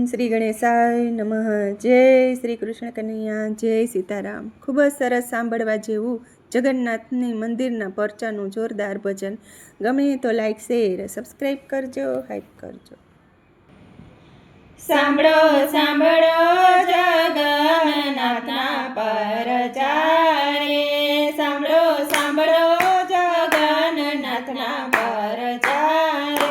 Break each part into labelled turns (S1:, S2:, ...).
S1: શ્રી ગણેશાય નમઃ. જય શ્રી કૃષ્ણ કનૈયા, જય સીતારામ. ખૂબ જ સરસ સાંભળવા જેવું જગન્નાથની મંદિરના પરચાનું જોરદાર ભજન. ગમે તો લાઈક, શેર, સબસ્ક્રાઈબ કરજો, હાઈપ કરજો.
S2: સાંભળો સાંભળો જગન્નાથના પરચારે, સાંભળો સાંભળો જગન્નાથના પરચારે.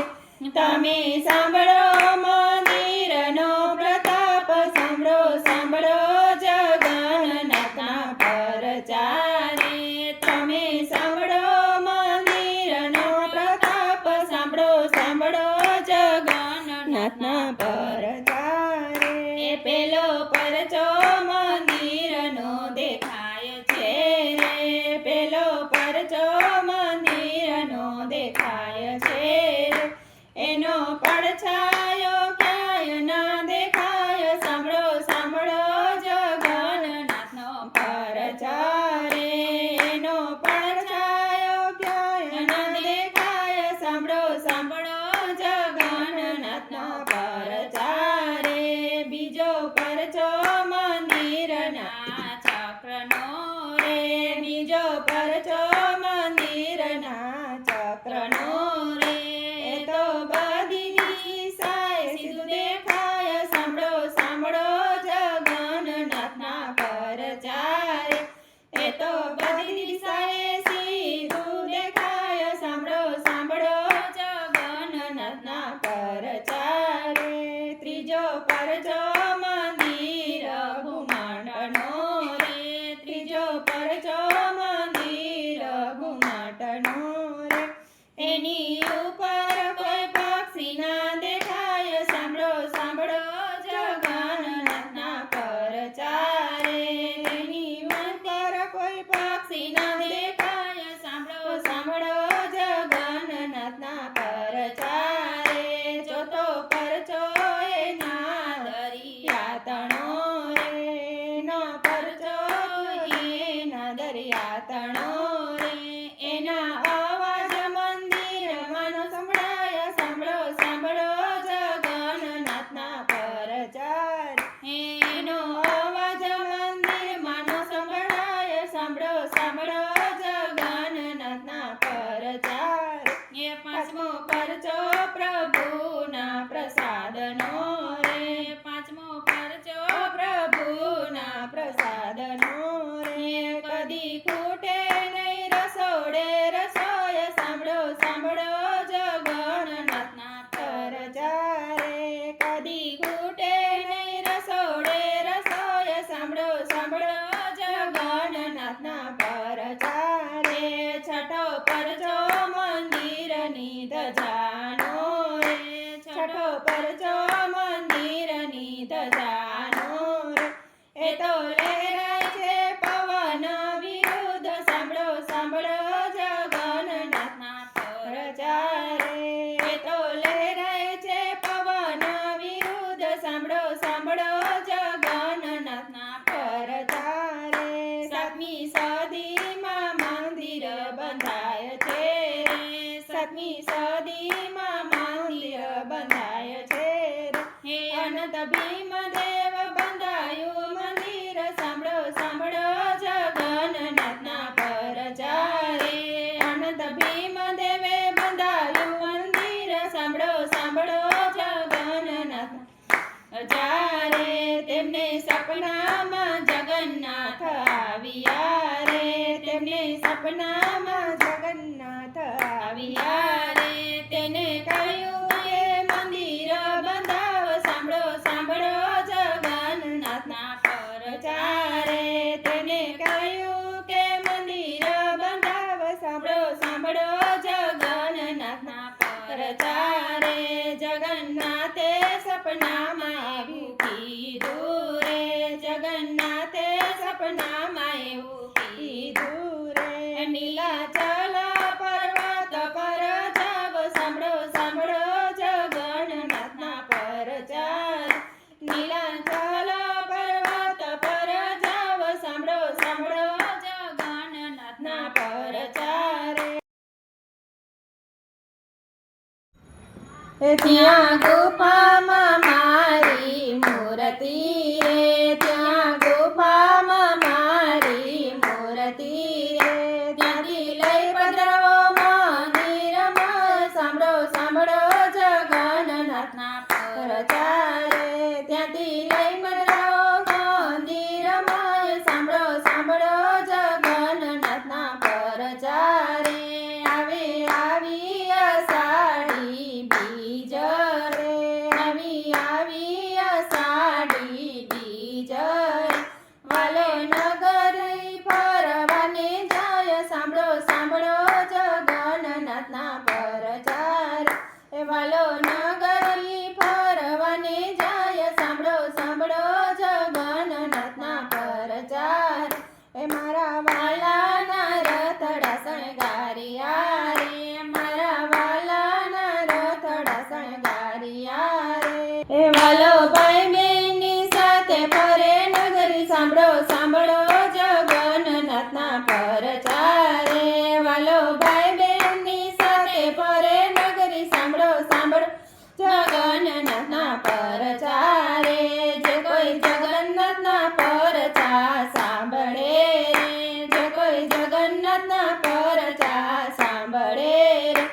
S2: તમે સાંભળો મંદિરનો પ્રતાપ, સાંભળો સાંભળો જગન્નાથના પરચારે. તમે સાંભળો મંદિરનો પ્રતાપ, સાંભળો સાંભળો જગન્નાથના પરચારે. પેલો પરચો મંદિરનો દેખાય છે રે, પેલો પરચો મંદિરનો દેખાય છે રે. એનો પડછાયો ક્યાંય ના દેખાય, સાંભળો સાંભળો જગન્નાથનો પરચારે. એનો પડછાયો ક્યાંય ના દેખાય, સાંભળો સાંભળો જગન્નાથનો પરચારે. બીજો પરચો મંદિરના ચક્રનો રે, બીજો પરચો મંદિરના ચક્રનો રે. એ તો બધી દિશાએ સીધું દેખાય, સાંભળો સાંભળો જગન્નાથના પરચારે. એ તો બધી દિશાએ સીધું દેખાય, સાંભળો સાંભળો જગન્નાથના પરચારે. ત્રીજો પરચો મંદિર ઘુમાટનો રે, ત્રીજો પરચો મંદિર ઘુમાટનો રે. એની ઉપર કોઈ પક્ષી ના દેખાય, સાંભળો સાંભળો જગન્નાથના પરચારે. એની ઉપર કોઈ પક્ષી ના દેખાય, સાંભળો સાંભળો જગન્નાથના પરચારે. ચોથો પરચો એના દરિયાતણો રે, એનો પરચો એના દરિયાતણો રે. એના અવાજ મંદિરમાંનો સંભળાય, સાંભળો સાંભળો જગન્નાથના પરચારે. એનો અવાજ મંદિરમાંનો સંભળાય, સાંભળો સાંભળો જગન્નાથના પરચારે. એ પાંચમો પરચો પ્રભુના પ્રસાદનો રે, પાંચમો પરચો પ્રભુના પ્રસાદનો રે. કદી ખૂટે નહીં રસોડે રસોય, સાંભળો સાંભળો જગન્નાથના પરચારે. કદી ખૂટે નહીં રસોડે રસોય, સાંભળો સાંભળો જગન્નાથના પરચારે. છઠ્ઠો પરચો મંદિરની ધજાનો રે, છઠ્ઠો પરચો મંદિરની ધજાનો રે. એ તો લહેરાય છે પવન વિરુદ્ધ, સાંભળો સાંભળો જગન્નાથના પરચારે. એ તો લહેરાય છે પવન વિરુદ્ધ, સાંભળો સાંભળો જગન્નાથના પરચારે. સાતમી સદીમાં મંદિર બંધાય છે રે, સાતમી સદીમાં મંદિર બંધાય છે રે. હે અનંત ભીમદેવ બંધાયું મંદિર, સાંભળો સાંભળો જગન્નાથના પરચારે. અનંત ભીમદેવે બંધાયું મંદિર, સાંભળો સાંભળો જગન્નાથના પરચારે. તેમને સપનામાં જગન્નાથ આવ્યા રે, તેમને સપનામાં જગન્નાથ આવ્યા રે. તેને કહ્યું એ મંદિર બંધાવ, સાંભળો સાંભળો જગન્નાથના પરચારે. તેને કહ્યું કે મંદિર બંધાવ, સાંભળો સાંભળો જગન્નાથના પરચારે. જગન્નાથે સપનામાં આવ્યું કીધું રે, જગન્નાથે સપનામાં એવું કીધું રે. નીલાચલ પર્વત પર જાવ, સાંભળો સાંભળો જગન્નાથના પરચારે. નીલાચલ પર્વત પર જાવ, સાંભળો સાંભળો જગન્નાથના પરચારે. ત્યાં ગુફામાં મારી વાલો નગરી ફરવાને જાય સાંભળો સાંભળો જગન્નાથના પરચાર એ મારા વાલાના રથડા શણગારિયા રે મારા વાલાના રથડા શણગારિયા રે એ વાલો ભાઈ બહેનની સાથે ફરે નગરી સાંભળો સાંભળો જગન્નાથના પરચાર રે વાલો ભાઈ બહેનની સાથે ફરે નગરી સાંભળો સાંભળો જગન્નાથના પરચાર રે જે કોઈ જગન્નાથના પરચા સાંભળે રે જે કોઈ જગન્નાથના પરચા સાંભળે રે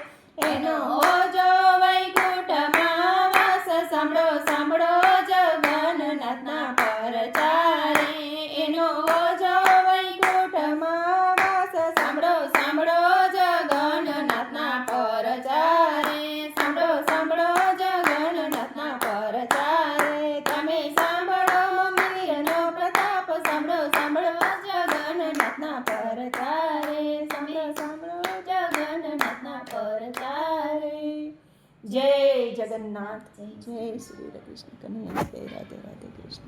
S2: એનો હોજો વૈકુંઠમાં વાસ સાંભળો સાંભળો જગન્નાથના પરચા રે એનો હોજો વૈકુંઠમાં વાસ સાંભળો સાંભળો જગન્નાથના પરચા રે સાંભળો સાંભળો જગન્નાથના પરચા રે તમે સાંભળો મંદિરનો પ્રતાપ સાંભળો સાંભળો જગન્નાથના પરચા રે સાંભળો સાંભળો જગન્નાથના પરચા રે જય જગન્નાથ
S1: જય શ્રી કૃષ્ણ કનૈયા રાધે રાધે કૃષ્ણ.